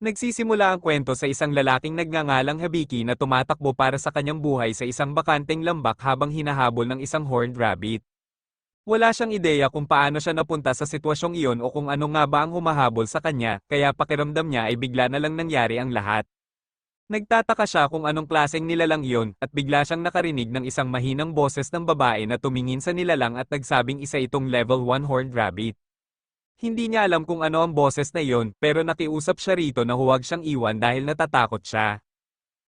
Nagsisimula ang kwento sa isang lalaking nagngangalang Habiki na tumatakbo para sa kanyang buhay sa isang bakanteng lambak habang hinahabol ng isang horned rabbit. Wala siyang ideya kung paano siya napunta sa sitwasyong iyon o kung ano nga ba ang humahabol sa kanya, kaya pakiramdam niya ay bigla na lang nangyari ang lahat. Nagtataka siya kung anong klaseng nilalang iyon, at bigla siyang nakarinig ng isang mahinang boses ng babae na tumingin sa nilalang at nagsabing isa itong level 1 horned rabbit. Hindi niya alam kung ano ang boses na iyon, pero nakiusap siya rito na huwag siyang iwan dahil natatakot siya.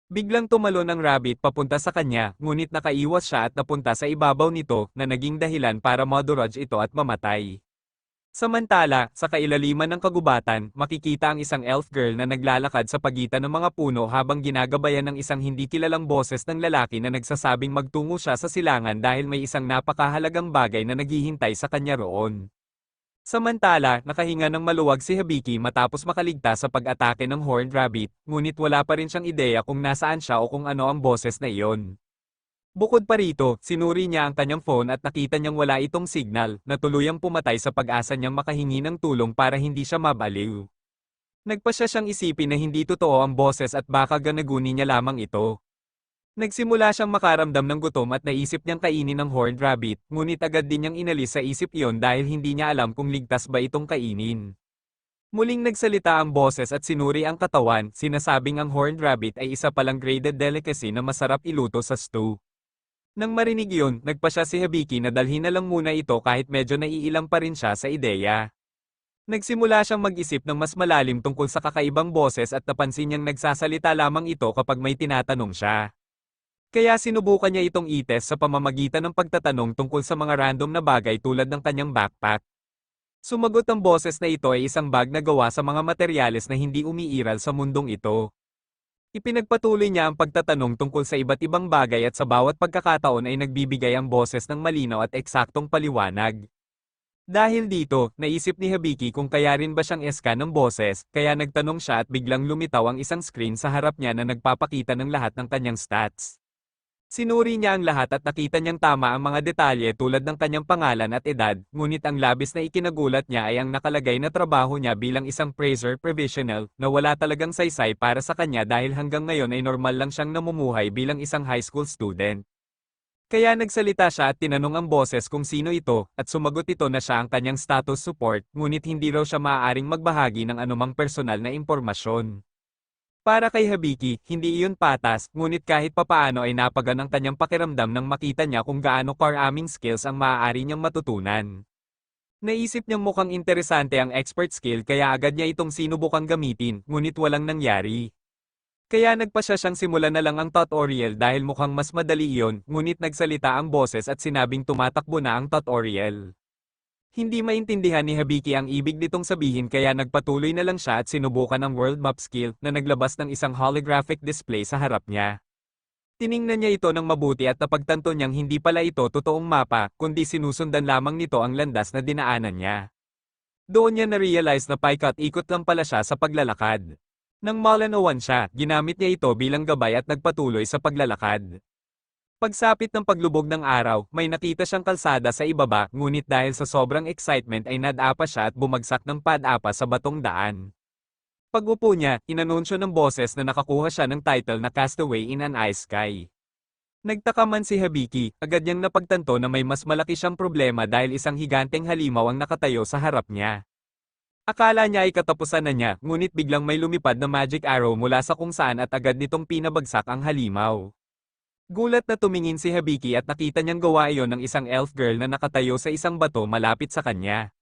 Biglang tumalon ang rabbit papunta sa kanya, ngunit nakaiwas siya at napunta sa ibabaw nito, na naging dahilan para madurage ito at mamatay. Samantala, sa kailaliman ng kagubatan, makikita ang isang elf girl na naglalakad sa pagitan ng mga puno habang ginagabayan ng isang hindi kilalang boses ng lalaki na nagsasabing magtungo siya sa silangan dahil may isang napakahalagang bagay na naghihintay sa kanya roon. Samantala, nakahinga ng maluwag si Habiki matapos makaligtas sa pag-atake ng horned rabbit, ngunit wala pa rin siyang ideya kung nasaan siya o kung ano ang boses na iyon. Bukod pa rito, sinuri niya ang kanyang phone at nakita niyang wala itong signal, na tuluyang pumatay sa pag-asa niyang makahingi ng tulong para hindi siya mabaliw. Nagpasya siyang isipin na hindi totoo ang boses at baka ganaguni niya lamang ito. Nagsimula siyang makaramdam ng gutom at naisip niyang kainin ng horned rabbit, ngunit agad din niyang inalis sa isip iyon dahil hindi niya alam kung ligtas ba itong kainin. Muling nagsalita ang boses at sinuri ang katawan, sinasabing ang horned rabbit ay isa palang graded delicacy na masarap iluto sa stew. Nang marinig iyon, nagpasya si Habiki na dalhin na lang muna ito kahit medyo naiilang pa rin siya sa ideya. Nagsimula siyang mag-isip ng mas malalim tungkol sa kakaibang boses at napansin niyang nagsasalita lamang ito kapag may tinatanong siya. Kaya sinubukan niya itong ites sa pamamagitan ng pagtatanong tungkol sa mga random na bagay tulad ng kanyang backpack. Sumagot ang boses na ito ay isang bag na gawa sa mga materyales na hindi umiiral sa mundong ito. Ipinagpatuloy niya ang pagtatanong tungkol sa iba't ibang bagay at sa bawat pagkakataon ay nagbibigay ang boses ng malinaw at eksaktong paliwanag. Dahil dito, naisip ni Habiki kung kaya rin ba siyang eska ng boses, kaya nagtanong siya at biglang lumitaw ang isang screen sa harap niya na nagpapakita ng lahat ng kanyang stats. Sinuri niya ang lahat at nakita niyang tama ang mga detalye tulad ng kanyang pangalan at edad, ngunit ang labis na ikinagulat niya ay ang nakalagay na trabaho niya bilang isang praiser provisional, na wala talagang saysay para sa kanya dahil hanggang ngayon ay normal lang siyang namumuhay bilang isang high school student. Kaya nagsalita siya at tinanong ang boses kung sino ito, at sumagot ito na siya ang kanyang status support, ngunit hindi raw siya maaaring magbahagi ng anumang personal na impormasyon. Para kay Habiki, hindi iyon patas, ngunit kahit papaano ay napagaan ang kanyang pakiramdam nang makita niya kung gaano karaming skills ang maaari niyang matutunan. Naisip niyang mukhang interesante ang expert skill kaya agad niya itong sinubukang gamitin, ngunit walang nangyari. Kaya nagpasya siyang simulan na lang ang tutorial dahil mukhang mas madali iyon, ngunit nagsalita ang boses at sinabing tumatakbo na ang tutorial. Hindi maintindihan ni Habiki ang ibig nitong sabihin kaya nagpatuloy na lang siya at sinubukan ang world map skill na naglabas ng isang holographic display sa harap niya. Tiningnan niya ito ng mabuti at napagtanto niyang hindi pala ito totoong mapa, kundi sinusundan lamang nito ang landas na dinaanan niya. Doon niya na-realize na paikot-ikot lang pala siya sa paglalakad. Nang malanawan siya, ginamit niya ito bilang gabay at nagpatuloy sa paglalakad. Pagsapit ng paglubog ng araw, may nakita siyang kalsada sa ibaba, ngunit dahil sa sobrang excitement ay nadapa siya at bumagsak ng padapa sa batong daan. Pag-upo niya, inanunsyo ng boses na nakakuha siya ng title na Castaway in an Ice Sky. Nagtaka man si Habiki, agad niyang napagtanto na may mas malaki siyang problema dahil isang higanteng halimaw ang nakatayo sa harap niya. Akala niya ay katapusan na niya, ngunit biglang may lumipad na magic arrow mula sa kung saan at agad nitong pinabagsak ang halimaw. Gulat na tumingin si Habiki at nakita niyang gawa iyon ng isang elf girl na nakatayo sa isang bato malapit sa kanya.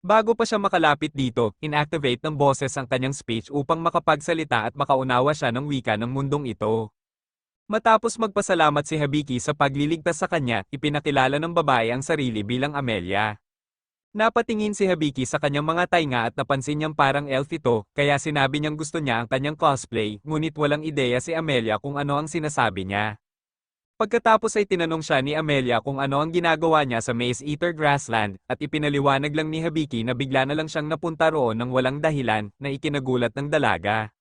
Bago pa siya makalapit dito, inactivate ng boses ang kanyang speech upang makapagsalita at makaunawa siya ng wika ng mundong ito. Matapos magpasalamat si Habiki sa pagliligtas sa kanya, ipinakilala ng babae ang sarili bilang Amelia. Napatingin si Habiki sa kanyang mga tainga at napansin niyang parang elf ito, kaya sinabi niyang gusto niya ang kanyang cosplay, ngunit walang ideya si Amelia kung ano ang sinasabi niya. Pagkatapos ay tinanong siya ni Amelia kung ano ang ginagawa niya sa Maze Eater Grassland, at ipinaliwanag lang ni Habiki na bigla na lang siyang napunta roon ng walang dahilan, na ikinagulat ng dalaga.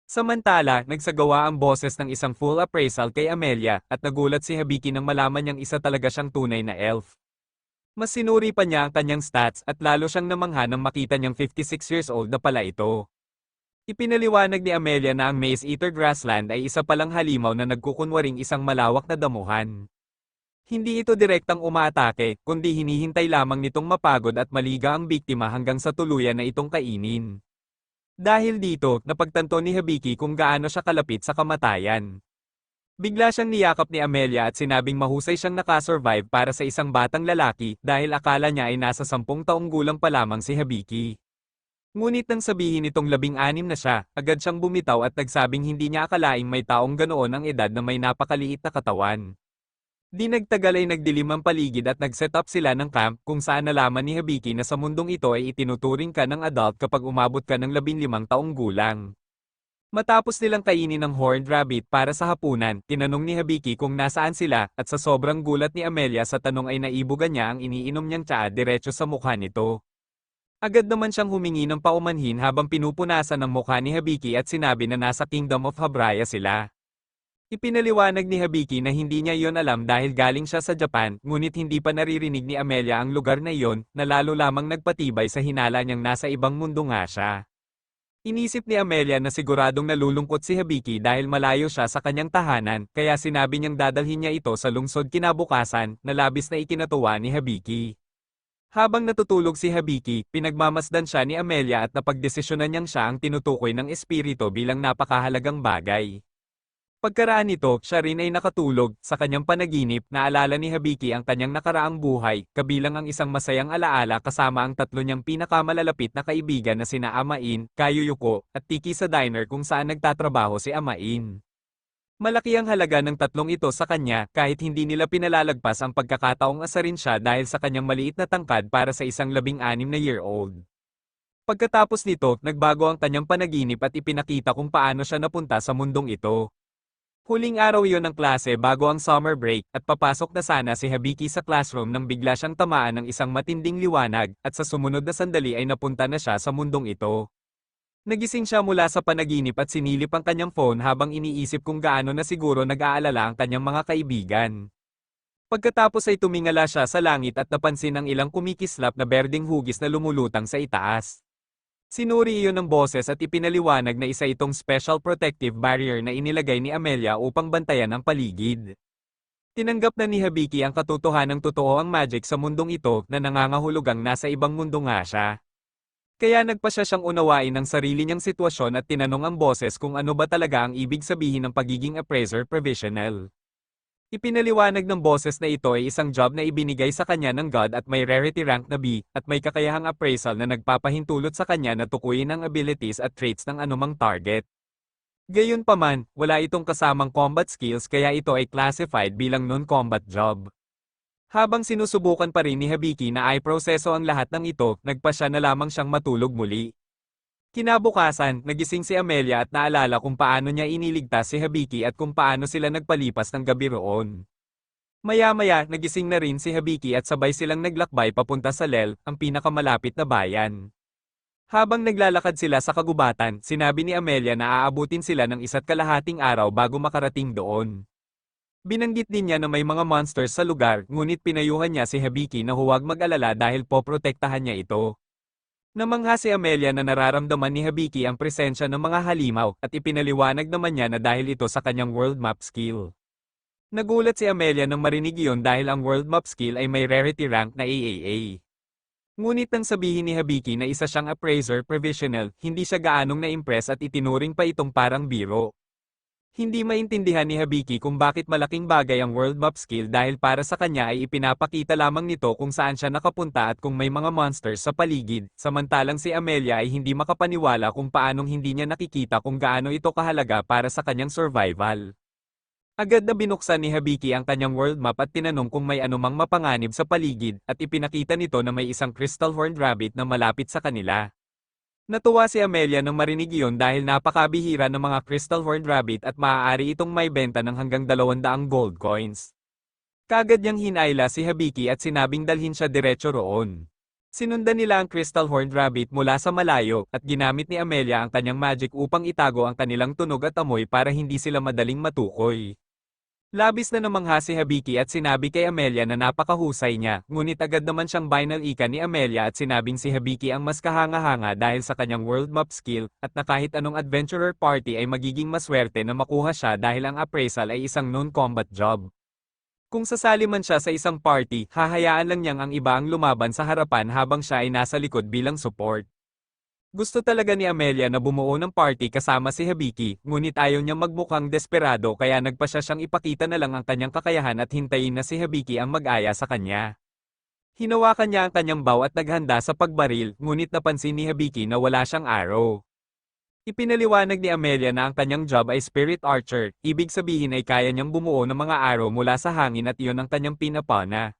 Samantala, nagsagawa ang boses ng isang full appraisal kay Amelia, at nagulat si Habiki nang malaman niyang isa talaga siyang tunay na elf. Mas sinuri pa niya ang kanyang stats at lalo siyang namangha nang makita niyang 56 years old na pala ito. Ipinaliwanag ni Amelia na ang Maze Eater Grassland ay isa palang halimaw na nagkukunwaring isang malawak na damuhan. Hindi ito direktang umaatake, kundi hinihintay lamang nitong mapagod at maliga ang biktima hanggang sa tuluyan na itong kainin. Dahil dito, napagtanto ni Hibiki kung gaano siya kalapit sa kamatayan. Bigla siyang niyakap ni Amelia at sinabing mahusay siyang nakasurvive para sa isang batang lalaki dahil akala niya ay nasa 10 taong gulang pa lamang si Hibiki. Ngunit nang sabihin nitong 16 na siya, agad siyang bumitaw at nagsabing hindi niya akalaing may taong ganoon ang edad na may napakaliit na katawan. Di nagtagal ay nagdilim ang paligid at nag-set up sila ng camp kung saan nalaman ni Hibiki na sa mundong ito ay itinuturing ka ng adult kapag umabot ka ng 15 taong gulang. Matapos nilang kainin ng horned rabbit para sa hapunan, tinanong ni Hibiki kung nasaan sila at sa sobrang gulat ni Amelia sa tanong ay naibugan niya ang iniinom niyang tsaa diretso sa mukha nito. Agad naman siyang humingi ng paumanhin habang pinupunasan ng mukha ni Hibiki at sinabi na nasa Kingdom of Habraya sila. Ipinaliwanag ni Hibiki na hindi niya iyon alam dahil galing siya sa Japan, ngunit hindi pa naririnig ni Amelia ang lugar na iyon, na lalo lamang nagpatibay sa hinala niyang nasa ibang mundo nga siya. Inisip ni Amelia na siguradong nalulungkot si Hibiki dahil malayo siya sa kanyang tahanan, kaya sinabi niyang dadalhin niya ito sa lungsod kinabukasan, na labis na ikinatuwa ni Hibiki. Habang natutulog si Hibiki, pinagmamasdan siya ni Amelia at napagdesisyonan niyang siya ang tinutukoy ng espiritu bilang napakahalagang bagay. Pagkaraan nito, siya rin ay nakatulog, sa kanyang panaginip, naalala ni Hibiki ang kanyang nakaraang buhay, kabilang ang isang masayang alaala kasama ang tatlo niyang pinakamalalapit na kaibigan na sina Amain, Kayuyuko, at Tiki sa diner kung saan nagtatrabaho si Amain. Malaki ang halaga ng tatlong ito sa kanya, kahit hindi nila pinalalagpas ang pagkakataong asarin siya dahil sa kanyang maliit na tangkad para sa isang 16-na-year-old. Pagkatapos nito, nagbago ang kanyang panaginip at ipinakita kung paano siya napunta sa mundong ito. Huling araw iyon ng klase bago ang summer break, at papasok na sana si Hibiki sa classroom nang bigla siyang tamaan ng isang matinding liwanag, at sa sumunod na sandali ay napunta na siya sa mundong ito. Nagising siya mula sa panaginip at sinilip ang kanyang phone habang iniisip kung gaano na siguro nag-aalala ang kanyang mga kaibigan. Pagkatapos ay tumingala siya sa langit at napansin ang ilang kumikislap na berdeng hugis na lumulutang sa itaas. Sinuri iyon ng boses at ipinaliwanag na isa itong special protective barrier na inilagay ni Amelia upang bantayan ang paligid. Tinanggap na ni Hibiki ang katotohanang totoo ang magic sa mundong ito na nangangahulugang nasa ibang mundo nga siya. Kaya nagpa siya siyang unawain ang sarili niyang sitwasyon at tinanong ang boses kung ano ba talaga ang ibig sabihin ng pagiging appraiser provisional. Ipinaliwanag ng boses na ito ay isang job na ibinigay sa kanya ng God at may rarity rank na B, at may kakayahang appraisal na nagpapahintulot sa kanya na tukuyin ang abilities at traits ng anumang target. Gayunpaman, wala itong kasamang combat skills kaya ito ay classified bilang non-combat job. Habang sinusubukan pa rin ni Hibiki na i-proseso ang lahat ng ito, nagpa siya na lamang siyang matulog muli. Kinabukasan, nagising si Amelia at naalala kung paano niya iniligtas si Hibiki at kung paano sila nagpalipas ng gabi roon. Maya-maya, nagising na rin si Hibiki at sabay silang naglakbay papunta sa Lel, ang pinakamalapit na bayan. Habang naglalakad sila sa kagubatan, sinabi ni Amelia na aabutin sila ng 1.5 araw bago makarating doon. Binanggit din niya na may mga monsters sa lugar, ngunit pinayuhan niya si Hibiki na huwag mag-alala dahil poprotektahan niya ito. Namangha si Amelia na nararamdaman ni Hibiki ang presensya ng mga halimaw, at ipinaliwanag naman niya na dahil ito sa kanyang world map skill. Nagulat si Amelia nang marinig iyon dahil ang world map skill ay may rarity rank na AAA. Ngunit nang sabihin ni Hibiki na isa siyang appraiser provisional, hindi siya gaanong na-impress at itinuring pa itong parang biro. Hindi maintindihan ni Hibiki kung bakit malaking bagay ang world map skill dahil para sa kanya ay ipinapakita lamang nito kung saan siya nakapunta at kung may mga monsters sa paligid, samantalang si Amelia ay hindi makapaniwala kung paanong hindi niya nakikita kung gaano ito kahalaga para sa kanyang survival. Agad na binuksan ni Hibiki ang kanyang world map at tinanong kung may anumang mapanganib sa paligid, at ipinakita nito na may isang crystal horned rabbit na malapit sa kanila. Natuwa si Amelia nang marinig iyon dahil napakabihira ng mga crystal horned rabbit at maaari itong may benta ng hanggang 200 gold coins. Kaagad niyang hinayla si Hibiki at sinabing dalhin siya diretso roon. Sinundan nila ang crystal horned rabbit mula sa malayo, at ginamit ni Amelia ang kanyang magic upang itago ang kanilang tunog at amoy para hindi sila madaling matukoy. Labis na namangha si Habiki at sinabi kay Amelia na napakahusay niya, ngunit agad naman siyang binalikan ni Amelia at sinabing si Habiki ang mas kahanga-hanga dahil sa kanyang world map skill, at na kahit anong adventurer party ay magiging maswerte na makuha siya dahil ang appraisal ay isang non-combat job. Kung sasali man siya sa isang party, hahayaan lang niyang ang iba ang lumaban sa harapan habang siya ay nasa likod bilang support. Gusto talaga ni Amelia na bumuo ng party kasama si Habiki, ngunit ayaw niyang magmukhang desperado kaya nagpasya siyang ipakita na lang ang kanyang kakayahan at hintayin na si Habiki ang mag-aya sa kanya. Hinawakan niya ang kanyang bow at naghanda sa pagbaril, ngunit napansin ni Habiki na wala siyang arrow. Ipinaliwanag ni Amelia na ang kanyang job ay spirit archer, ibig sabihin ay kaya niyang bumuo ng mga arrow mula sa hangin at iyon ang kanyang pinapana.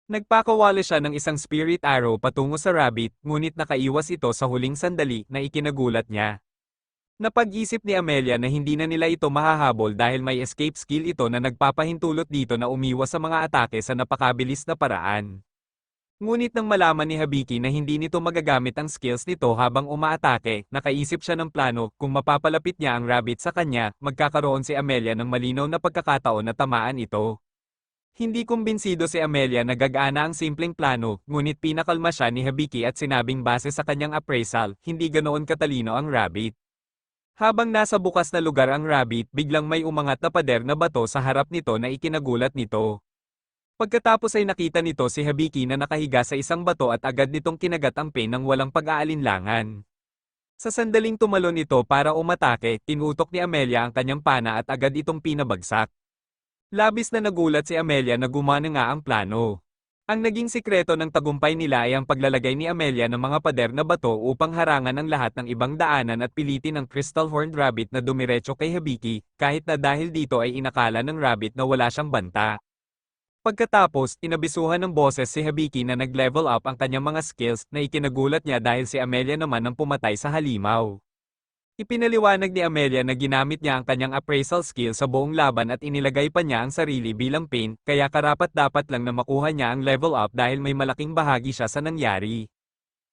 Nagpakawala siya ng isang spirit arrow patungo sa rabbit, ngunit nakaiwas ito sa huling sandali na ikinagulat niya. Napag-isip ni Amelia na hindi na nila ito mahahabol dahil may escape skill ito na nagpapahintulot dito na umiwas sa mga atake sa napakabilis na paraan. Ngunit nang malaman ni Habiki na hindi nito magagamit ang skills nito habang umaatake, nakaisip siya ng plano, kung mapapalapit niya ang rabbit sa kanya, magkakaroon si Amelia ng malinaw na pagkakataon na tamaan ito. Hindi kumbinsido si Amelia na gagana ang simpleng plano, ngunit pinakalma siya ni Habiki at sinabing base sa kanyang appraisal, hindi ganoon katalino ang rabbit. Habang nasa bukas na lugar ang rabbit, biglang may umangat na pader na bato sa harap nito na ikinagulat nito. Pagkatapos ay nakita nito si Habiki na nakahiga sa isang bato at agad nitong kinagat ang pin ng walang pag-aalinlangan. Sa sandaling tumalon ito para umatake, tinutok ni Amelia ang kanyang pana at agad itong pinabagsak. Labis na nagulat si Amelia na gumana nga ang plano. Ang naging sikreto ng tagumpay nila ay ang paglalagay ni Amelia ng mga pader na bato upang harangan ang lahat ng ibang daanan at pilitin ang Crystal Horned Rabbit na dumiretso kay Habiki, kahit na dahil dito ay inakala ng rabbit na wala siyang banta. Pagkatapos, inabisuhan ng boses si Habiki na nag-level up ang kanyang mga skills na ikinagulat niya dahil si Amelia naman ang pumatay sa halimaw. Ipinaliwanag ni Amelia na ginamit niya ang kanyang appraisal skill sa buong laban at inilagay pa niya ang sarili bilang pain, kaya karapat-dapat lang na makuha niya ang level up dahil may malaking bahagi siya sa nangyari.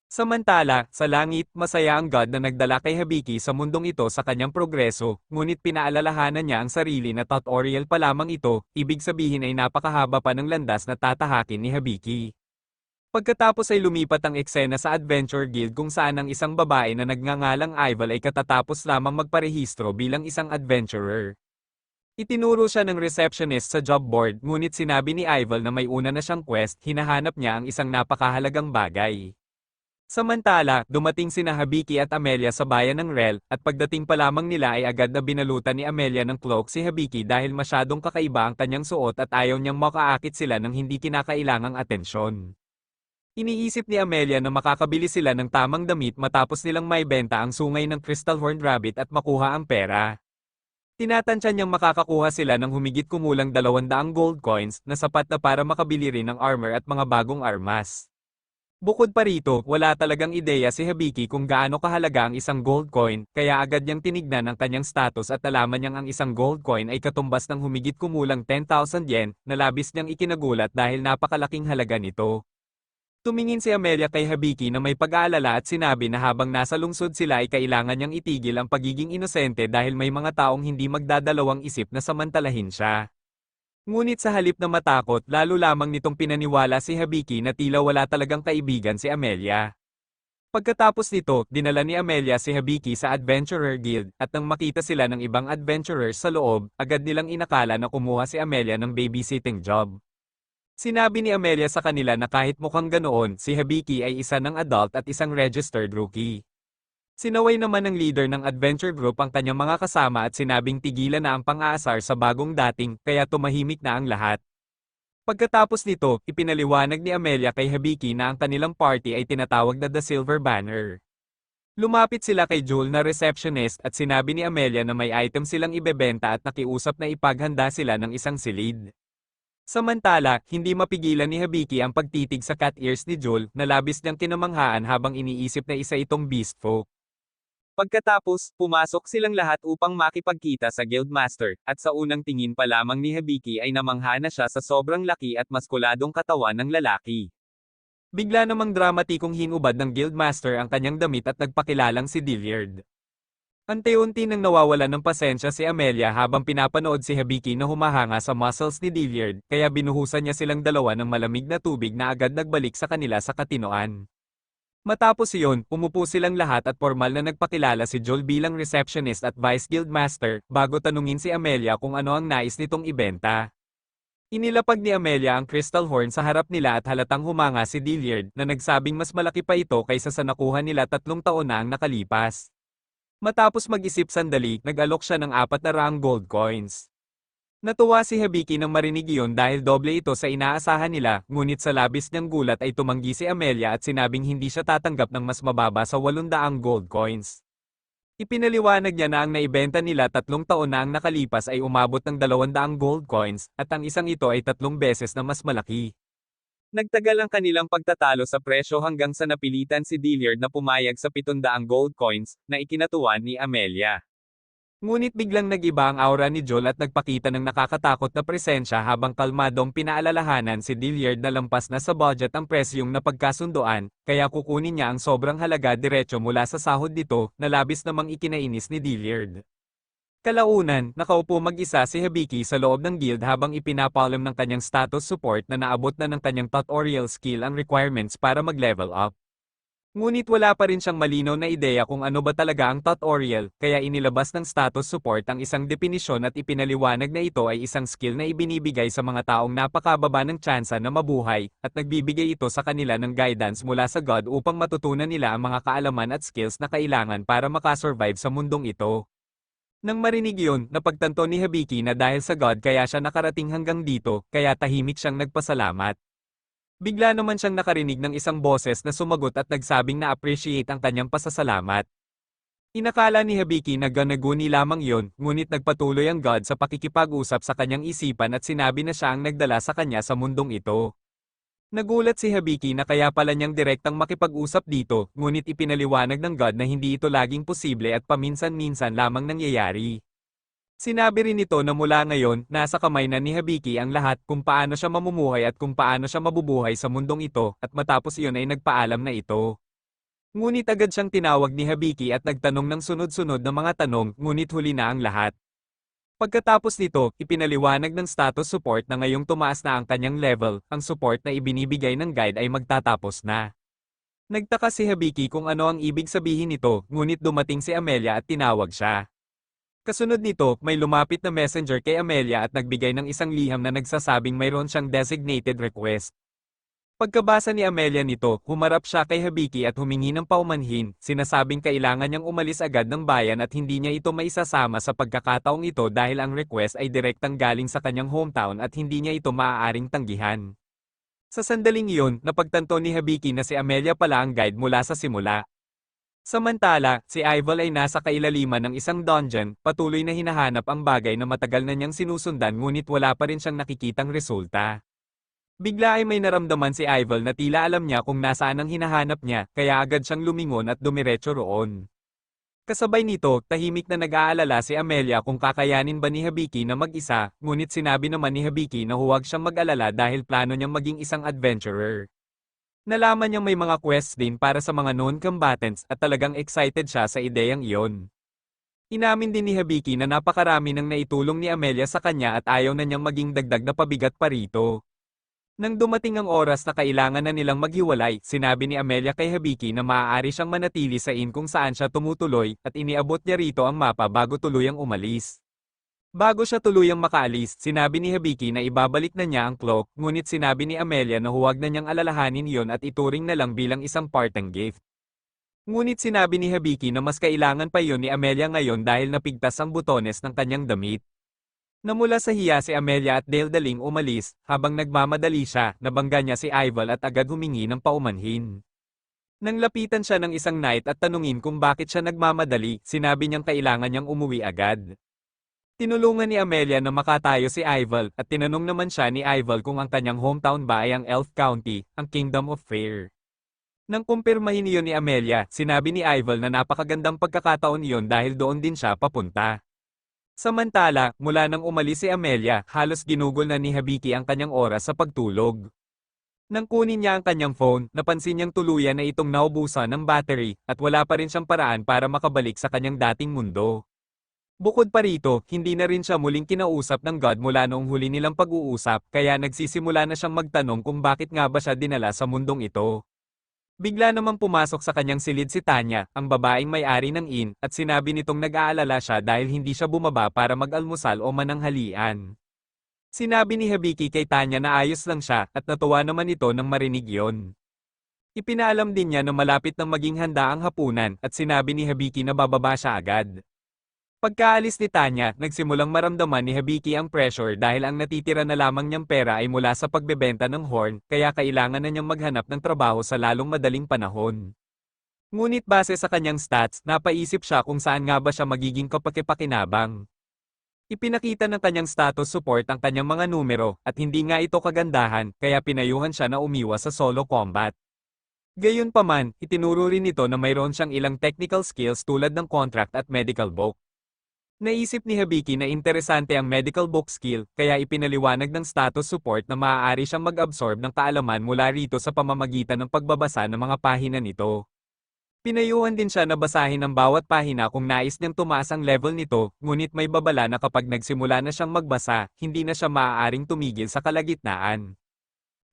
Samantala, sa langit, masaya ang God na nagdala kay Habiki sa mundong ito sa kanyang progreso, ngunit pinaalalahanan niya ang sarili na tutorial pa lamang ito, ibig sabihin ay napakahaba pa ng landas na tatahakin ni Habiki. Pagkatapos ay lumipat ang eksena sa Adventure Guild kung saan ang isang babae na nagngangalang Ival ay katatapos lamang magparehistro bilang isang adventurer. Itinuro siya ng receptionist sa job board, ngunit sinabi ni Ival na may una na siyang quest, hinahanap niya ang isang napakahalagang bagay. Samantala, dumating sina Habiki at Amelia sa bayan ng Rel, at pagdating pa lamang nila ay agad na binalutan ni Amelia ng cloak si Habiki dahil masyadong kakaiba ang kanyang suot at ayaw niyang makaakit sila ng hindi kinakailangang atensyon. Iniisip ni Amelia na makakabili sila ng tamang damit matapos nilang maibenta ang sungay ng Crystal Horned Rabbit at makuha ang pera. Tinatansya niyang makakakuha sila ng humigit kumulang 200 gold coins na sapat na para makabili rin ng armor at mga bagong armas. Bukod pa rito, wala talagang ideya si Habiki kung gaano kahalaga ang isang gold coin, kaya agad niyang tinignan ang kanyang status at nalaman niyang ang isang gold coin ay katumbas ng humigit kumulang 10,000 yen, na labis niyang ikinagulat dahil napakalaking halaga nito. Tumingin si Amelia kay Habiki na may pag-aalala at sinabi na habang nasa lungsod sila ay kailangan niyang itigil ang pagiging inosente dahil may mga taong hindi magdadalawang isip na samantalahin siya. Ngunit sa halip na matakot, lalo lamang nitong pinaniwala si Habiki na tila wala talagang kaibigan si Amelia. Pagkatapos nito, dinala ni Amelia si Habiki sa Adventurer Guild, at nang makita sila ng ibang adventurers sa loob, agad nilang inakala na kumuha si Amelia ng babysitting job. Sinabi ni Amelia sa kanila na kahit mukhang ganoon, si Habiki ay isa ng adult at isang registered rookie. Sinaway naman ng leader ng adventure group ang kanyang mga kasama at sinabing tigilan na ang pang-aasar sa bagong dating, kaya tumahimik na ang lahat. Pagkatapos nito, ipinaliwanag ni Amelia kay Habiki na ang kanilang party ay tinatawag na The Silver Banner. Lumapit sila kay Jewel na receptionist at sinabi ni Amelia na may item silang ibebenta at nakiusap na ipaghanda sila ng isang silid. Samantala, hindi mapigilan ni Habiki ang pagtitig sa cat ears ni Jewel na labis niyang kinamanghaan habang iniisip na isa itong beast folk. Pagkatapos, pumasok silang lahat upang makipagkita sa Guildmaster, at sa unang tingin pa lamang ni Habiki ay namangha na siya sa sobrang laki at maskuladong katawan ng lalaki. Bigla namang dramatikong hinubad ng Guildmaster ang kanyang damit at nagpakilalang si Dilliard. Unti-unti nang nawawalan ng pasensya si Amelia habang pinapanood si Habiki na humahanga sa muscles ni Dilliard, kaya binuhusan niya silang dalawa ng malamig na tubig na agad nagbalik sa kanila sa katinoan. Matapos iyon, umupo silang lahat at formal na nagpakilala si Joel bilang receptionist at vice guildmaster, bago tanungin si Amelia kung ano ang nais nitong ibenta. Inilapag ni Amelia ang crystal horn sa harap nila at halatang humanga si Dilliard na nagsabing mas malaki pa ito kaysa sa nakuha nila 3 taon na ang nakalipas. Matapos mag-isip sandali, nag-alok siya ng 400 gold coins. Natuwa si Habiki nang marinig iyon dahil doble ito sa inaasahan nila, ngunit sa labis niyang gulat ay tumanggi si Amelia at sinabing hindi siya tatanggap ng mas mababa sa 800 gold coins. Ipinaliwanag niya na ang naibenta nila 3 taon na ang nakalipas ay umabot ng 200 gold coins, at ang isang ito ay 3 beses na mas malaki. Nagtagal ang kanilang pagtatalo sa presyo hanggang sa napilitan si Dilliard na pumayag sa 700 gold coins, na ikinatuwa ni Amelia. Ngunit biglang nag-iba ang aura ni Joel at nagpakita ng nakakatakot na presensya habang kalmadong pinaalalahanan si Dilliard na lampas na sa budget ang presyong napagkasunduan, kaya kukunin niya ang sobrang halaga diretso mula sa sahod nito, na labis namang ikinainis ni Dilliard. Kalaunan, nakaupo mag-isa si Habiki sa loob ng guild habang ipinapaalam ng kanyang status support na naabot na ng kanyang tutorial skill ang requirements para mag-level up. Ngunit wala pa rin siyang malinaw na ideya kung ano ba talaga ang tutorial, kaya inilabas ng status support ang isang definisyon at ipinaliwanag na ito ay isang skill na ibinibigay sa mga taong napakababa ng tsansa na mabuhay, at nagbibigay ito sa kanila ng guidance mula sa God upang matutunan nila ang mga kaalaman at skills na kailangan para makasurvive sa mundong ito. Nang marinig yun, napagtanto ni Habiki na dahil sa God kaya siya nakarating hanggang dito, kaya tahimik siyang nagpasalamat. Bigla naman siyang nakarinig ng isang boses na sumagot at nagsabing na-appreciate ang kanyang pasasalamat. Inakala ni Habiki na ganaguni lamang yon, ngunit nagpatuloy ang God sa pakikipag-usap sa kanyang isipan at sinabi na siya ang nagdala sa kanya sa mundong ito. Nagulat si Habiki na kaya pala niyang direktang makipag-usap dito, ngunit ipinaliwanag ng God na hindi ito laging posible at paminsan-minsan lamang nangyayari. Sinabi rin nito na mula ngayon, nasa kamay na ni Habiki ang lahat kung paano siya mamumuhay at kung paano siya mabubuhay sa mundong ito, at matapos iyon ay nagpaalam na ito. Ngunit agad siyang tinawag ni Habiki at nagtanong ng sunod-sunod na mga tanong, ngunit huli na ang lahat. Pagkatapos nito, ipinaliwanag ng status support na ngayong tumaas na ang kanyang level, ang support na ibinibigay ng guide ay magtatapos na. Nagtaka si Habiki kung ano ang ibig sabihin nito, ngunit dumating si Amelia at tinawag siya. Kasunod nito, may lumapit na messenger kay Amelia at nagbigay ng isang liham na nagsasabing mayroon siyang designated request. Pagkabasa ni Amelia nito, humarap siya kay Habiki at humingi ng paumanhin, sinasabing kailangan niyang umalis agad ng bayan at hindi niya ito maisasama sa pagkakataong ito dahil ang request ay direktang galing sa kanyang hometown at hindi niya ito maaaring tanggihan. Sa sandaling iyon, napagtanto ni Habiki na si Amelia pala ang guide mula sa simula. Samantala, si Ival ay nasa kailaliman ng isang dungeon, patuloy na hinahanap ang bagay na matagal na niyang sinusundan ngunit wala pa rin siyang nakikitang resulta. Bigla ay may naramdaman si Ival na tila alam niya kung nasaan ang hinahanap niya, kaya agad siyang lumingon at dumiretso roon. Kasabay nito, tahimik na nag-aalala si Amelia kung kakayanin ba ni Habiki na mag-isa, ngunit sinabi naman ni Habiki na huwag siyang mag-alala dahil plano niyang maging isang adventurer. Nalaman niyang may mga quests din para sa mga known combatants at talagang excited siya sa ideyang iyon. Inamin din ni Habiki na napakarami nang naitulong ni Amelia sa kanya at ayaw na niyang maging dagdag na pabigat pa rito. Nang dumating ang oras na kailangan na nilang maghiwalay, sinabi ni Amelia kay Habiki na maaari siyang manatili sa inn kung saan siya tumutuloy, at iniabot niya rito ang mapa bago tuluyang umalis. Bago siya tuluyang makaalis, sinabi ni Habiki na ibabalik na niya ang cloak, ngunit sinabi ni Amelia na huwag na niyang alalahanin iyon at ituring na lang bilang isang parting gift. Ngunit sinabi ni Habiki na mas kailangan pa iyon ni Amelia ngayon dahil napigtas ang butones ng kanyang damit. Namula sa hiya si Amelia at daldaling umalis, habang nagmamadali siya, nabangga niya si Ival at agad humingi ng paumanhin. Nang lapitan siya ng isang knight at tanungin kung bakit siya nagmamadali, sinabi niyang kailangan niyang umuwi agad. Tinulungan ni Amelia na makatayo si Ival, at tinanong naman siya ni Ival kung ang kanyang hometown ba ay ang Elf County, ang Kingdom of Fair. Nang kumpirmahin iyon ni Amelia, sinabi ni Ival na napakagandang pagkakataon iyon dahil doon din siya papunta. Samantala, mula nang umalis si Amelia, halos ginugol na ni Habiki ang kanyang oras sa pagtulog. Nang kunin niya ang kanyang phone, napansin niyang tuluyan na itong naubusan ng battery, at wala pa rin siyang paraan para makabalik sa kanyang dating mundo. Bukod pa rito, hindi na rin siya muling kinausap ng God mula noong huli nilang pag-uusap, kaya nagsisimula na siyang magtanong kung bakit nga ba siya dinala sa mundong ito. Bigla namang pumasok sa kanyang silid si Tanya, ang babaeng may-ari ng inn, at sinabi nitong nag-aalala siya dahil hindi siya bumaba para mag-almusal o mananghalian. Sinabi ni Habiki kay Tanya na ayos lang siya, at natuwa naman ito nang marinig yon. Ipinaalam din niya na malapit nang maging handa ang hapunan, at sinabi ni Habiki na bababa siya agad. Pagkaalis ni Tanya, nagsimulang maramdaman ni Habiki ang pressure dahil ang natitira na lamang niyang pera ay mula sa pagbebenta ng horn, kaya kailangan na niyang maghanap ng trabaho sa lalong madaling panahon. Ngunit base sa kanyang stats, napaisip siya kung saan nga ba siya magiging kapakipakinabang. Ipinakita ng kanyang status support ang kanyang mga numero, at hindi nga ito kagandahan, kaya pinayuhan siya na umiwas sa solo combat. Gayunpaman, itinuro rin nito na mayroon siyang ilang technical skills tulad ng contract at medical book. Naisip ni Habiki na interesante ang medical book skill, kaya ipinaliwanag ng status support na maaari siyang mag-absorb ng kaalaman mula rito sa pamamagitan ng pagbabasa ng mga pahina nito. Pinayuhan din siya na basahin ang bawat pahina kung nais niyang tumaas ang level nito, ngunit may babala na kapag nagsimula na siyang magbasa, hindi na siya maaaring tumigil sa kalagitnaan.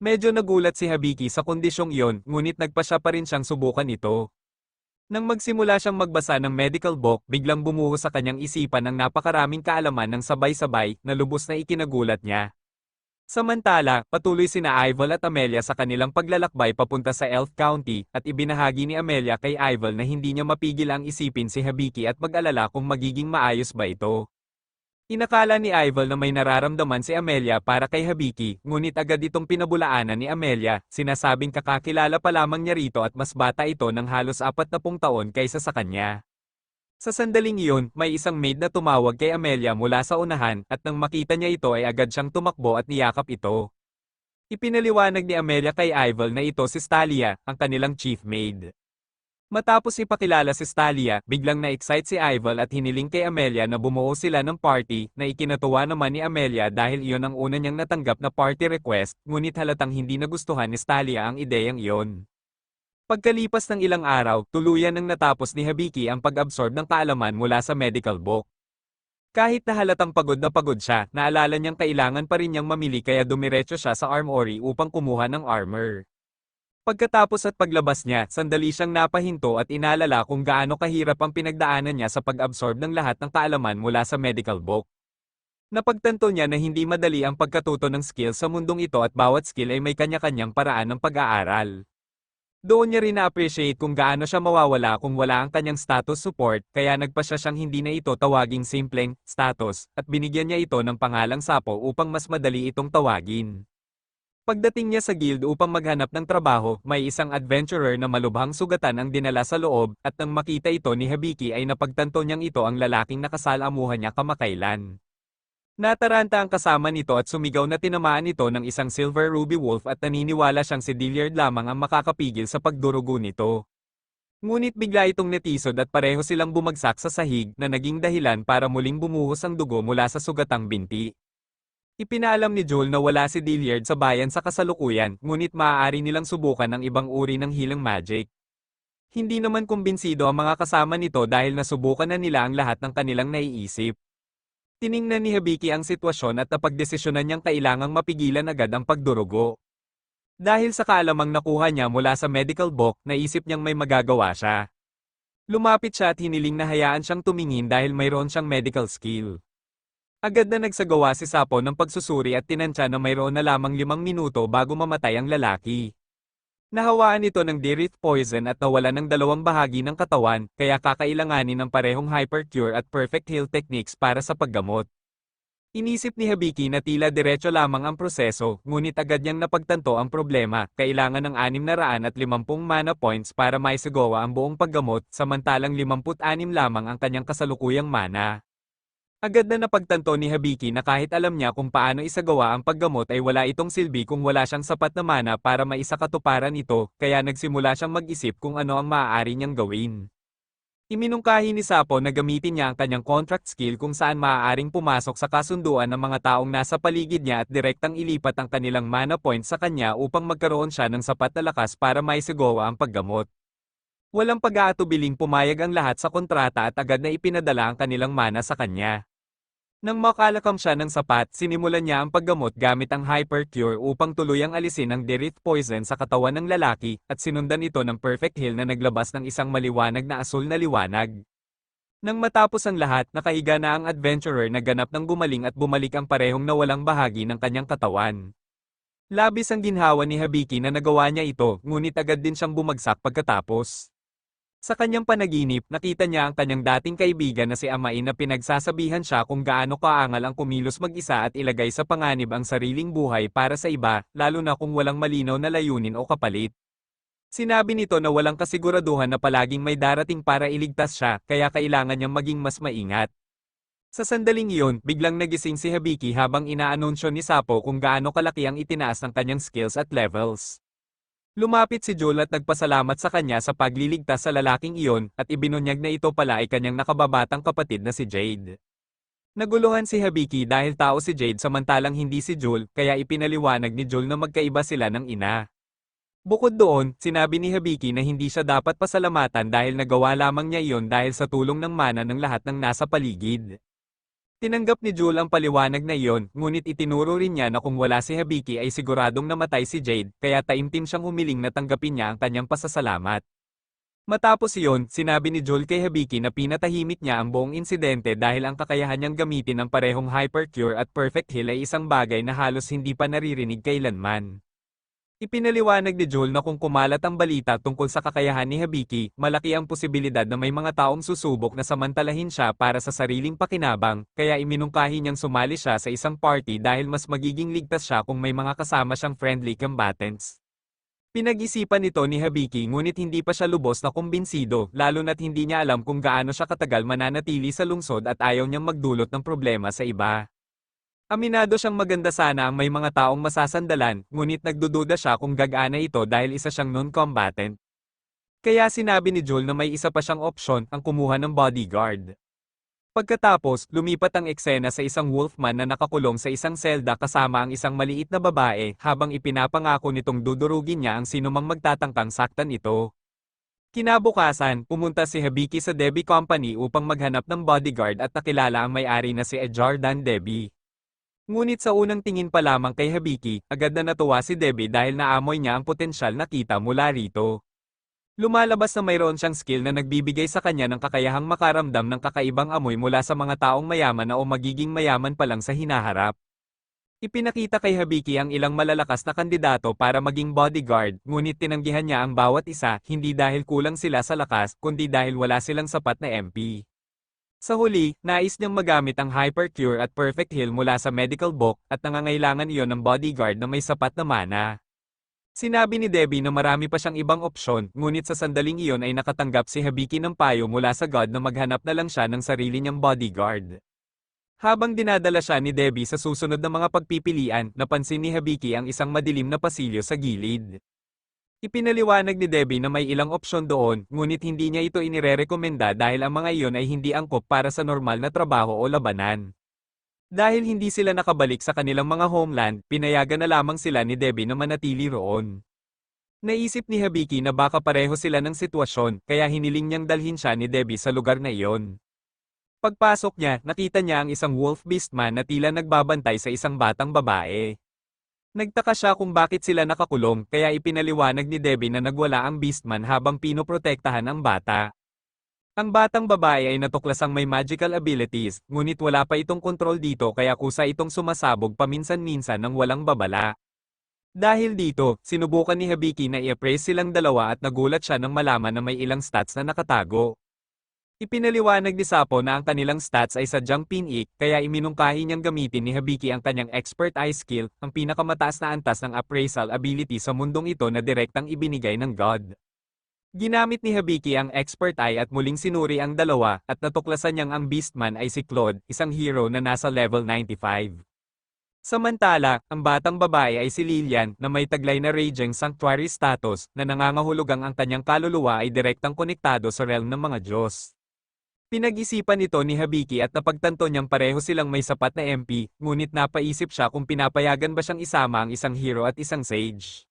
Medyo nagulat si Habiki sa kondisyong iyon, ngunit nagpa siya pa rin siyang subukan ito. Nang magsimula siyang magbasa ng medical book, biglang bumuhos sa kanyang isipan ang napakaraming kaalaman ng sabay-sabay na lubos na ikinagulat niya. Samantala, patuloy sina Ival at Amelia sa kanilang paglalakbay papunta sa Elf County, at ibinahagi ni Amelia kay Ival na hindi niya mapigil ang isipin si Habiki at mag-alala kung magiging maayos ba ito. Inakala ni Ival na may nararamdaman si Amelia para kay Habiki, ngunit agad itong pinabulaanan ni Amelia, sinasabing kakakilala pa lamang niya rito at mas bata ito ng halos 40 taon kaysa sa kanya. Sa sandaling iyon, may isang maid na tumawag kay Amelia mula sa unahan, at nang makita niya ito ay agad siyang tumakbo at niyakap ito. Ipinaliwanag ni Amelia kay Ival na ito si Stalia, ang kanilang chief maid. Matapos ipakilala si Stalia, biglang na-excite si Ival at hiniling kay Amelia na bumuo sila ng party, na ikinatuwa naman ni Amelia dahil iyon ang una niyang natanggap na party request, ngunit halatang hindi nagustuhan ni Stalia ang ideyang iyon. Pagkalipas ng ilang araw, tuluyan nang natapos ni Habiki ang pag-absorb ng kaalaman mula sa medical book. Kahit na halatang pagod na pagod siya, naalala niyang kailangan pa rin niyang mamili kaya dumiretso siya sa armory upang kumuha ng armor. Pagkatapos at paglabas niya, sandali siyang napahinto at inalala kung gaano kahirap ang pinagdaanan niya sa pag-absorb ng lahat ng kaalaman mula sa medical book. Napagtanto niya na hindi madali ang pagkatuto ng skill sa mundong ito at bawat skill ay may kanya-kanyang paraan ng pag-aaral. Doon niya rin na-appreciate kung gaano siya mawawala kung wala ang kanyang status support, kaya nagpasya siyang hindi na ito tawaging simpleng status, at binigyan niya ito ng pangalang Sapo upang mas madali itong tawagin. Pagdating niya sa guild upang maghanap ng trabaho, may isang adventurer na malubhang sugatan ang dinala sa loob, at nang makita ito ni Habiki ay napagtanto niyang ito ang lalaking nakasalamuhan niya kamakailan. Nataranta ang kasama nito at sumigaw na tinamaan ito ng isang silver ruby wolf at naniniwala siyang si Dilliard lamang ang makakapigil sa pagdurugo nito. Ngunit bigla itong netisod at pareho silang bumagsak sa sahig na naging dahilan para muling bumuhos ang dugo mula sa sugatang binti. Ipinaalam ni Joel na wala si Dilliard sa bayan sa kasalukuyan, ngunit maaari nilang subukan ang ibang uri ng healing magic. Hindi naman kumbinsido ang mga kasama nito dahil nasubukan na nila ang lahat ng kanilang naiisip. Tiningnan ni Habiki ang sitwasyon at napagdesisyonan niyang kailangang mapigilan agad ang pagdurugo. Dahil sa kaalamang nakuha niya mula sa medical book, naisip niyang may magagawa siya. Lumapit siya at hiniling na hayaan siyang tumingin dahil mayroon siyang medical skill. Agad na nagsagawa si Sapo ng pagsusuri at tinansya na mayroon na lamang 5 minuto bago mamatay ang lalaki. Nahawaan ito ng Dirith Poison at nawala ng 2 bahagi ng katawan, kaya kakailanganin ng parehong Hypercure at Perfect Heal techniques para sa paggamot. Inisip ni Habiki na tila diretso lamang ang proseso, ngunit agad niyang napagtanto ang problema, kailangan ng 650 mana points para maisagawa ang buong paggamot, samantalang 56 lamang ang kanyang kasalukuyang mana. Agad na napagtanto ni Habiki na kahit alam niya kung paano isagawa ang paggamot ay wala itong silbi kung wala siyang sapat na mana para maisakatuparan ito, kaya nagsimula siyang mag-isip kung ano ang maaari niyang gawin. Iminungkahi ni Sapo na gamitin niya ang kanyang contract skill kung saan maaaring pumasok sa kasunduan ng mga taong nasa paligid niya at direktang ilipat ang kanilang mana point sa kanya upang magkaroon siya ng sapat na lakas para maisagawa ang paggamot. Walang pag-aatubiling pumayag ang lahat sa kontrata at agad na ipinadala ang kanilang mana sa kanya. Nang makalakam siya ng sapat, sinimulan niya ang paggamot gamit ang Hypercure upang tuluyang alisin ang Dirith Poison sa katawan ng lalaki, at sinundan ito ng Perfect Heal na naglabas ng isang maliwanag na asul na liwanag. Nang matapos ang lahat, nakahiga na ang adventurer na ganap ng gumaling at bumalik ang parehong nawalang bahagi ng kanyang katawan. Labis ang ginhawa ni Habiki na nagawa niya ito, ngunit agad din siyang bumagsak pagkatapos. Sa kanyang panaginip, nakita niya ang kanyang dating kaibigan na si Amain na pinagsasabihan siya kung gaano kaangal ang kumilos mag-isa at ilagay sa panganib ang sariling buhay para sa iba, lalo na kung walang malinaw na layunin o kapalit. Sinabi nito na walang kasiguraduhan na palaging may darating para iligtas siya, kaya kailangan niyang maging mas maingat. Sa sandaling iyon, biglang nagising si Habiki habang inaanunsyo ni Sapo kung gaano kalaki ang itinaas ng kanyang skills at levels. Lumapit si Joel at nagpasalamat sa kanya sa pagliligtas sa lalaking iyon, at ibinunyag na ito pala ay kanyang nakababatang kapatid na si Jade. Naguluhan si Habiki dahil tao si Jade samantalang hindi si Joel, kaya ipinaliwanag ni Joel na magkaiba sila ng ina. Bukod doon, sinabi ni Habiki na hindi siya dapat pasalamatan dahil nagawa lamang niya iyon dahil sa tulong ng mana ng lahat ng nasa paligid. Tinanggap ni Joel ang paliwanag na iyon, ngunit itinuro rin niya na kung wala si Habiki ay siguradong namatay si Jade, kaya taimtim siyang humiling na tanggapin niya ang kanyang pasasalamat. Matapos iyon, sinabi ni Joel kay Habiki na pinatahimik niya ang buong insidente dahil ang kakayahan niyang gamitin ang parehong Hypercure at Perfect Heal ay isang bagay na halos hindi pa naririnig kailanman. Ipinaliwanag ni Joel na kung kumalat ang balita tungkol sa kakayahan ni Habiki, malaki ang posibilidad na may mga taong susubok na samantalahin siya para sa sariling pakinabang, kaya iminungkahi niyang sumali siya sa isang party dahil mas magiging ligtas siya kung may mga kasama siyang friendly combatants. Pinag-isipan nito ni Habiki ngunit hindi pa siya lubos na kumbinsido, lalo na't hindi niya alam kung gaano siya katagal mananatili sa lungsod at ayaw niyang magdulot ng problema sa iba. Aminado siyang maganda sana ang may mga taong masasandalan, ngunit nagdududa siya kung gagana ito dahil isa siyang non-combatant. Kaya sinabi ni Joel na may isa pa siyang opsyon, ang kumuha ng bodyguard. Pagkatapos, lumipat ang eksena sa isang wolfman na nakakulong sa isang selda kasama ang isang maliit na babae, habang ipinapangako nitong dudurugin niya ang sinumang magtatangkang saktan ito. Kinabukasan, pumunta si Habiki sa Debbie Company upang maghanap ng bodyguard at nakilala ang may-ari na si Ejardan Debbie. Ngunit sa unang tingin pa lamang kay Habiki, agad na natuwa si Debbie dahil naamoy niya ang potensyal na kita mula rito. Lumalabas na mayroon siyang skill na nagbibigay sa kanya ng kakayahang makaramdam ng kakaibang amoy mula sa mga taong mayaman na o magiging mayaman pa lang sa hinaharap. Ipinakita kay Habiki ang ilang malalakas na kandidato para maging bodyguard, ngunit tinanggihan niya ang bawat isa, hindi dahil kulang sila sa lakas, kundi dahil wala silang sapat na MP. Sa huli, nais niyang magamit ang Hypercure at Perfect Heal mula sa medical book, at nangangailangan iyon ng bodyguard na may sapat na mana. Sinabi ni Debbie na marami pa siyang ibang opsyon, ngunit sa sandaling iyon ay nakatanggap si Habiki ng payo mula sa God na maghanap na lang siya ng sarili niyang bodyguard. Habang dinadala siya ni Debbie sa susunod na mga pagpipilian, napansin ni Habiki ang isang madilim na pasilyo sa gilid. Ipinaliwanag ni Debbie na may ilang opsyon doon, ngunit hindi niya ito inirerekomenda dahil ang mga iyon ay hindi angkop para sa normal na trabaho o labanan. Dahil hindi sila nakabalik sa kanilang mga homeland, pinayagan na lamang sila ni Debbie na manatili roon. Naisip ni Habiki na baka pareho sila ng sitwasyon, kaya hiniling niyang dalhin siya ni Debbie sa lugar na iyon. Pagpasok niya, nakita niya ang isang wolf beastman na tila nagbabantay sa isang batang babae. Nagtaka siya kung bakit sila nakakulong, kaya ipinaliwanag ni Debbie na nagwala ang beastman habang pinoprotektahan ang bata. Ang batang babae ay natuklasang may magical abilities, ngunit wala pa itong kontrol dito kaya kusa itong sumasabog paminsan-minsan ng walang babala. Dahil dito, sinubukan ni Habiki na i-appraise silang dalawa at nagulat siya nang malaman na may ilang stats na nakatago. Ipinaliwanag ni Sapo na ang kanilang stats ay sadyang pinik, kaya iminungkahi niyang gamitin ni Habiki ang kanyang expert eye skill, ang pinakamataas na antas ng appraisal ability sa mundong ito na direktang ibinigay ng God. Ginamit ni Habiki ang expert eye at muling sinuri ang dalawa, at natuklasan niyang ang beastman ay si Claude, isang hero na nasa level 95. Samantala, ang batang babae ay si Lilian, na may taglay na Raging Sanctuary status, na nangangahulugang ang kanyang kaluluwa ay direktang konektado sa realm ng mga Diyos. Pinag-isipan nito ni Habiki at napagtanto niyang pareho silang may sapat na MP, ngunit napaisip siya kung pinapayagan ba siyang isama ang isang hero at isang sage.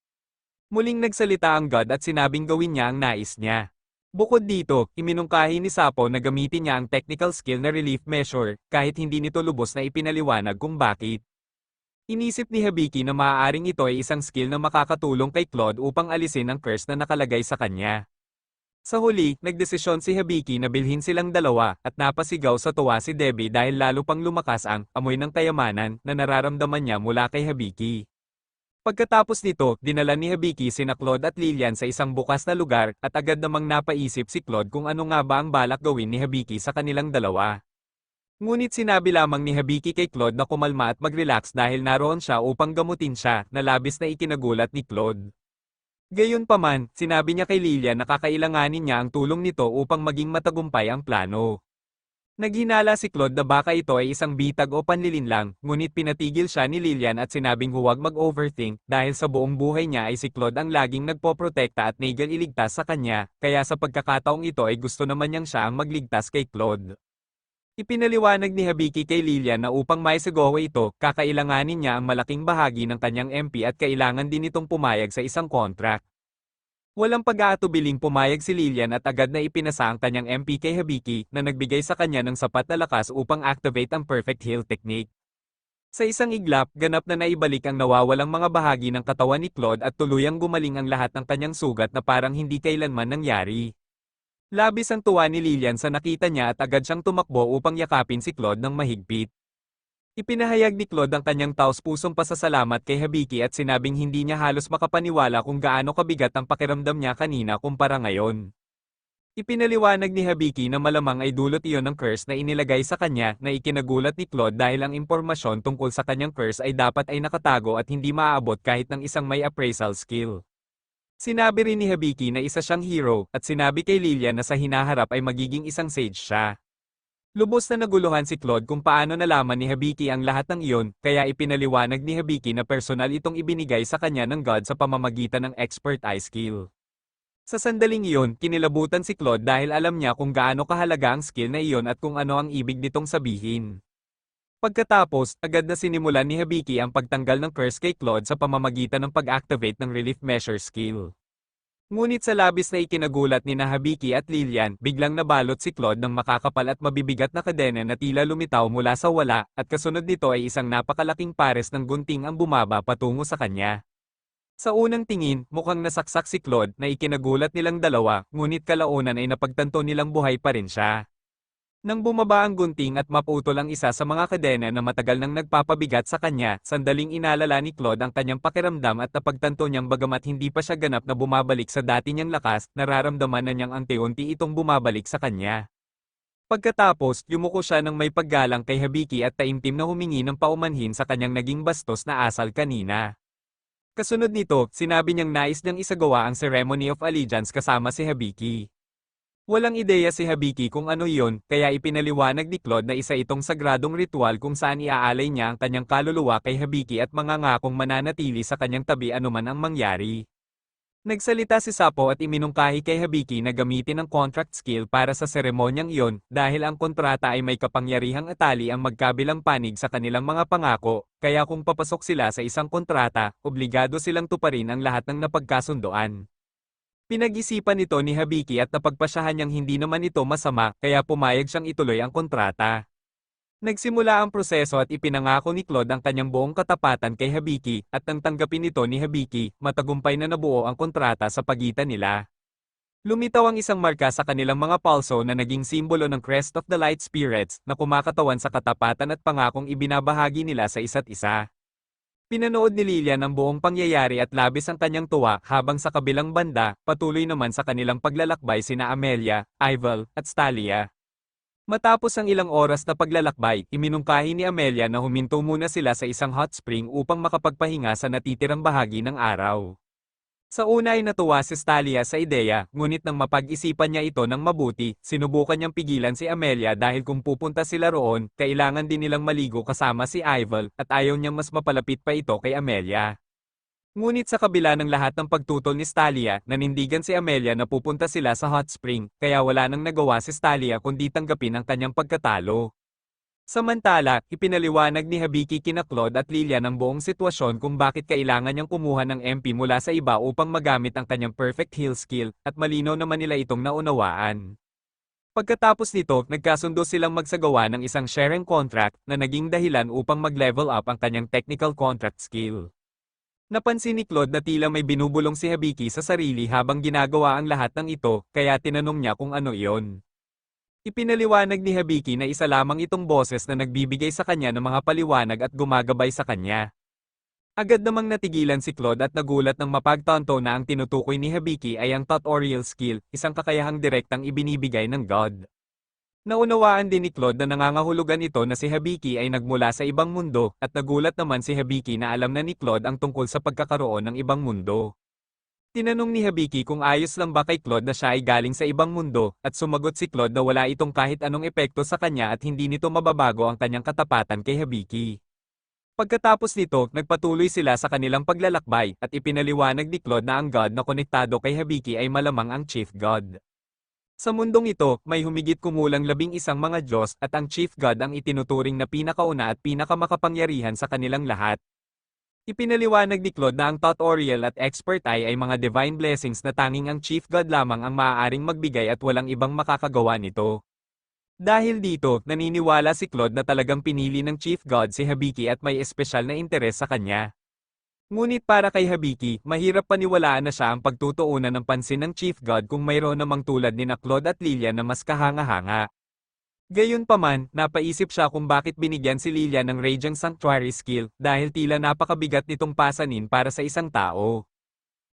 Muling nagsalita ang god at sinabing gawin niya ang nais niya. Bukod dito, iminungkahi ni Sapo na gamitin niya ang technical skill na relief measure, kahit hindi nito lubos na ipinaliwanag kung bakit. Inisip ni Habiki na maaaring ito ay isang skill na makakatulong kay Claude upang alisin ang curse na nakalagay sa kanya. Sa huli, nagdesisyon si Habiki na bilhin silang dalawa, at napasigaw sa tuwa si Debbie dahil lalo pang lumakas ang amoy ng kayamanan na nararamdaman niya mula kay Habiki. Pagkatapos nito, dinala ni Habiki sina Claude at Lillian sa isang bukas na lugar, at agad namang napaisip si Claude kung ano nga ba ang balak gawin ni Habiki sa kanilang dalawa. Ngunit sinabi lamang ni Habiki kay Claude na kumalma at mag-relax dahil naroon siya upang gamutin siya, na labis na ikinagulat ni Claude. Gayunpaman, sinabi niya kay Lillian na kakailanganin niya ang tulong nito upang maging matagumpay ang plano. Naghinala si Claude na baka ito ay isang bitag o panlilinlang, ngunit pinatigil siya ni Lillian at sinabing huwag mag-overthink, dahil sa buong buhay niya ay si Claude ang laging nagpoprotekta at naigal iligtas sa kanya, kaya sa pagkakataong ito ay gusto naman niyang siya ang magligtas kay Claude. Ipinaliwanag ni Habiki kay Lillian na upang maisagawa ito, kakailanganin niya ang malaking bahagi ng kanyang MP at kailangan din itong pumayag sa isang contract. Walang pag-aatubiling pumayag si Lillian at agad na ipinasa ang kanyang MP kay Habiki, na nagbigay sa kanya ng sapat na lakas upang activate ang perfect heal technique. Sa isang iglap, ganap na naibalik ang nawawalang mga bahagi ng katawan ni Claude at tuluyang gumaling ang lahat ng kanyang sugat na parang hindi kailanman nangyari. Labis ang tuwa ni Lillian sa nakita niya at agad siyang tumakbo upang yakapin si Claude ng mahigpit. Ipinahayag ni Claude ang kanyang taos-pusong pasasalamat kay Habiki at sinabing hindi niya halos makapaniwala kung gaano kabigat ang pakiramdam niya kanina kumpara ngayon. Ipinaliwanag ni Habiki na malamang ay dulot iyon ng curse na inilagay sa kanya, na ikinagulat ni Claude dahil ang impormasyon tungkol sa kanyang curse ay dapat ay nakatago at hindi maaabot kahit ng isang may appraisal skill. Sinabi rin ni Habiki na isa siyang hero, at sinabi kay Lillian na sa hinaharap ay magiging isang sage siya. Lubos na naguluhan si Claude kung paano nalaman ni Habiki ang lahat ng iyon, kaya ipinaliwanag ni Habiki na personal itong ibinigay sa kanya ng god sa pamamagitan ng expert eye skill. Sa sandaling iyon, kinilabutan si Claude dahil alam niya kung gaano kahalaga ang skill na iyon at kung ano ang ibig nitong sabihin. Pagkatapos, agad na sinimulan ni Habiki ang pagtanggal ng curse kay Claude sa pamamagitan ng pag-activate ng relief measure skill. Ngunit sa labis na ikinagulat ni Habiki at Lillian, biglang nabalot si Claude ng makakapal at mabibigat na kadena na tila lumitaw mula sa wala, at kasunod nito ay isang napakalaking pares ng gunting ang bumaba patungo sa kanya. Sa unang tingin, mukhang nasaksak si Claude, na ikinagulat nilang dalawa, ngunit kalaunan ay napagtanto nilang buhay pa rin siya. Nang bumaba ang gunting at maputol ang isa sa mga kadena na matagal nang nagpapabigat sa kanya, sandaling inalala ni Claude ang kanyang pakiramdam at napagtanto niyang bagamat hindi pa siya ganap na bumabalik sa dati niyang lakas, nararamdaman na niyang unti-unti itong bumabalik sa kanya. Pagkatapos, yumuko siya ng may paggalang kay Habiki at taimtim na humingi ng paumanhin sa kanyang naging bastos na asal kanina. Kasunod nito, sinabi niyang nais niyang isagawa ang Ceremony of Allegiance kasama si Habiki. Walang ideya si Habiki kung ano iyon, kaya ipinaliwanag ni Claude na isa itong sagradong ritual kung saan iaalay niya ang kanyang kaluluwa kay Habiki at mangangakong mananatili sa kanyang tabi anuman ang mangyari. Nagsalita si Sapo at iminungkahi kay Habiki na gamitin ang contract skill para sa seremonyang iyon, dahil ang kontrata ay may kapangyarihang atali ang magkabilang panig sa kanilang mga pangako, kaya kung papasok sila sa isang kontrata, obligado silang tuparin ang lahat ng napagkasundoan. Pinag-isipan nito ni Habiki at napagpasyahan niyang hindi naman ito masama, kaya pumayag siyang ituloy ang kontrata. Nagsimula ang proseso at ipinangako ni Claude ang kanyang buong katapatan kay Habiki, at nang tanggapin ito ni Habiki, matagumpay na nabuo ang kontrata sa pagitan nila. Lumitaw ang isang marka sa kanilang mga palso na naging simbolo ng Crest of the Light Spirits, na kumakatawan sa katapatan at pangakong ibinabahagi nila sa isa't isa. Pinanood ni Lillian ang buong pangyayari at labis ang kanyang tuwa, habang sa kabilang banda, patuloy naman sa kanilang paglalakbay sina Amelia, Ival, at Stalia. Matapos ang ilang oras na paglalakbay, iminungkahi ni Amelia na huminto muna sila sa isang hot spring upang makapagpahinga sa natitirang bahagi ng araw. Sa una ay natuwa si Stalia sa ideya, ngunit nang mapag-isipan niya ito ng mabuti, sinubukan niyang pigilan si Amelia dahil kung pupunta sila roon, kailangan din nilang maligo kasama si Ival, at ayaw niyang mas mapalapit pa ito kay Amelia. Ngunit sa kabila ng lahat ng pagtutol ni Stalia, nanindigan si Amelia na pupunta sila sa hot spring, kaya wala nang nagawa si Stalia kundi tanggapin ang kanyang pagkatalo. Samantala, ipinaliwanag ni Habiki kina Claude at Lilian ang buong sitwasyon kung bakit kailangan niyang kumuha ng MP mula sa iba upang magamit ang kanyang perfect heal skill, at malinaw naman nila itong naunawaan. Pagkatapos nito, nagkasundo silang magsagawa ng isang sharing contract na naging dahilan upang mag-level up ang kanyang technical contract skill. Napansin ni Claude na tila may binubulong si Habiki sa sarili habang ginagawa ang lahat ng ito, kaya tinanong niya kung ano iyon. Ipinaliwanag ni Habiki na isa lamang itong boses na nagbibigay sa kanya ng mga paliwanag at gumagabay sa kanya. Agad namang natigilan si Claude at nagulat nang mapagtanto na ang tinutukoy ni Habiki ay ang tutorial skill, isang kakayahang direktang ibinibigay ng God. Naunawaan din ni Claude na nangangahulugan ito na si Habiki ay nagmula sa ibang mundo, at nagulat naman si Habiki na alam na ni Claude ang tungkol sa pagkakaroon ng ibang mundo. Tinanong ni Habiki kung ayos lang ba kay Claude na siya ay galing sa ibang mundo, at sumagot si Claude na wala itong kahit anong epekto sa kanya at hindi nito mababago ang kanyang katapatan kay Habiki. Pagkatapos nito, nagpatuloy sila sa kanilang paglalakbay, at ipinaliwanag ni Claude na ang God na konektado kay Habiki ay malamang ang Chief God. Sa mundong ito, may humigit kumulang 11 mga Diyos, at ang Chief God ang itinuturing na pinakauna at pinakamakapangyarihan sa kanilang lahat. Ipinaliwanag ni Claude na ang tutorial at expert eye ay mga divine blessings na tanging ang Chief God lamang ang maaaring magbigay at walang ibang makakagawa nito. Dahil dito, naniniwala si Claude na talagang pinili ng Chief God si Habiki at may espesyal na interes sa kanya. Ngunit para kay Habiki, mahirap paniwalaan na siya ang pagtutuunan ng pansin ng Chief God kung mayroon namang tulad ni Claude at Lilian na mas kahanga-hanga. Gayunpaman, napaisip siya kung bakit binigyan si Lilian ng Radiant Sanctuary skill, dahil tila napakabigat nitong pasanin para sa isang tao.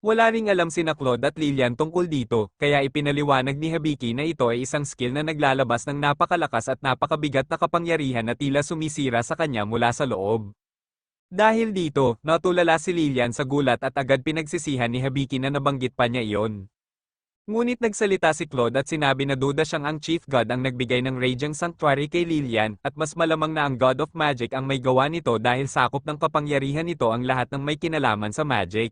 Wala ring alam sina Claude at Lilian tungkol dito, kaya ipinaliwanag ni Habiki na ito ay isang skill na naglalabas ng napakalakas at napakabigat na kapangyarihan na tila sumisira sa kanya mula sa loob. Dahil dito, natulala si Lilian sa gulat at agad pinagsisihan ni Habiki na nabanggit pa niya iyon. Ngunit nagsalita si Claude at sinabi na duda siyang ang Chief God ang nagbigay ng Radiant Sanctuary kay Lilian, at mas malamang na ang God of Magic ang may gawa nito dahil sakop ng kapangyarihan nito ang lahat ng may kinalaman sa magic.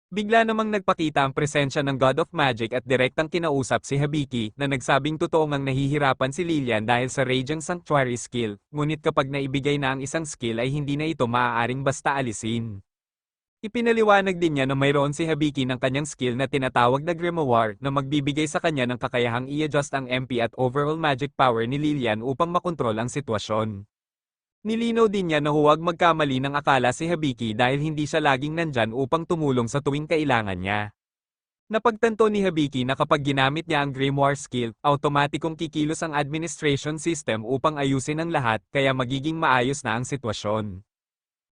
Bigla namang nagpakita ang presensya ng God of Magic at direktang kinausap si Habiki, na nagsabing totoo ngang nahihirapan si Lilian dahil sa Radiant Sanctuary skill, ngunit kapag naibigay na ang isang skill ay hindi na ito maaaring basta alisin. Ipinaliwanag din niya na mayroon si Habiki ng kanyang skill na tinatawag na Grimoire na magbibigay sa kanya ng kakayahang i-adjust ang MP at overall magic power ni Lilian upang makontrol ang sitwasyon. Nilinaw din niya na huwag magkamali ng akala si Habiki dahil hindi siya laging nandyan upang tumulong sa tuwing kailangan niya. Napagtanto ni Habiki na kapag ginamit niya ang Grimoire skill, automatikong kikilos ang administration system upang ayusin ang lahat, kaya magiging maayos na ang sitwasyon.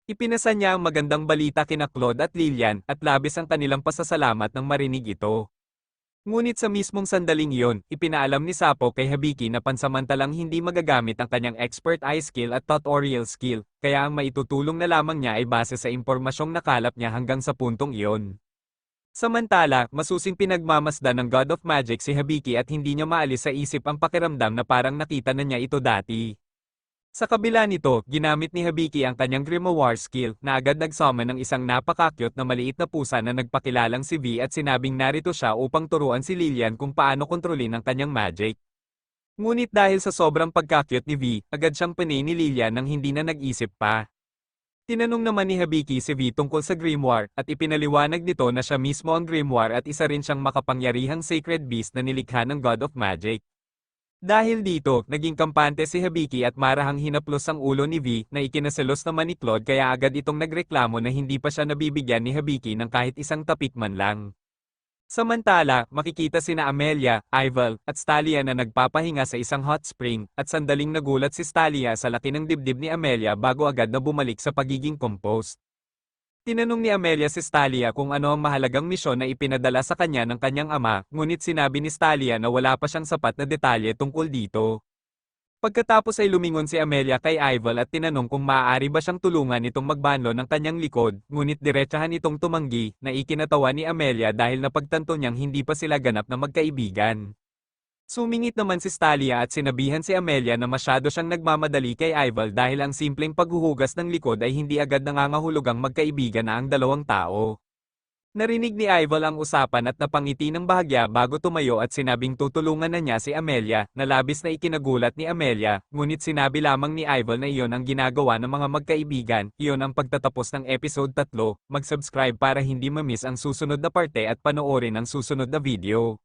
Ipinasa niya ang magandang balita kina Claude at Lilian, at labis ang kanilang pasasalamat nang marinig ito. Ngunit sa mismong sandaling iyon, ipinaalam ni Sapo kay Habiki na pansamantalang hindi magagamit ang kanyang expert eye skill at tutorial skill, kaya ang maitutulong na lamang niya ay base sa impormasyong nakalap niya hanggang sa puntong iyon. Samantala, masusing pinagmamasdan ng God of Magic si Habiki at hindi niya maalis sa isip ang pakiramdam na parang nakita na niya ito dati. Sa kabila nito, ginamit ni Habiki ang kanyang Grimoire skill, na agad nag-summon ng isang napakakyot na maliit na pusa na nagpakilalang si V at sinabing narito siya upang turuan si Lilian kung paano kontrolin ang kanyang magic. Ngunit dahil sa sobrang pagkakyot ni V, agad siyang pinay ni Lilian nang hindi na nag-isip pa. Tinanong naman ni Habiki si V tungkol sa Grimoire, at ipinaliwanag nito na siya mismo ang Grimoire at isa rin siyang makapangyarihang sacred beast na nilikha ng God of Magic. Dahil dito, naging kampante si Habiki at marahang hinaplos ang ulo ni V, na ikinaselos naman ni Claude, kaya agad itong nagreklamo na hindi pa siya nabibigyan ni Habiki ng kahit isang tapik man lang. Samantala, makikita sina Amelia, Ival, at Stalia na nagpapahinga sa isang hot spring, at sandaling nagulat si Stalia sa laki ng dibdib ni Amelia bago agad na bumalik sa pagiging composed. Tinanong ni Amelia si Stalia kung ano ang mahalagang misyon na ipinadala sa kanya ng kanyang ama, ngunit sinabi ni Stalia na wala pa siyang sapat na detalye tungkol dito. Pagkatapos ay lumingon si Amelia kay Ival at tinanong kung maaari ba siyang tulungan itong magbanlo ng kanyang likod, ngunit diretsahan itong tumanggi, na ikinatawa ni Amelia dahil napagtanto niyang hindi pa sila ganap na magkaibigan. Sumingit naman si Stalia at sinabihan si Amelia na masyado siyang nagmamadali kay Ival dahil ang simpleng paghuhugas ng likod ay hindi agad nangangahulugang magkaibigan na ang dalawang tao. Narinig ni Ival ang usapan at napangiti ng bahagya bago tumayo at sinabing tutulungan na niya si Amelia, na labis na ikinagulat ni Amelia, ngunit sinabi lamang ni Ival na iyon ang ginagawa ng mga magkaibigan. Iyon ang pagtatapos ng episode 3, mag-subscribe para hindi ma-miss ang susunod na parte at panoorin ang susunod na video.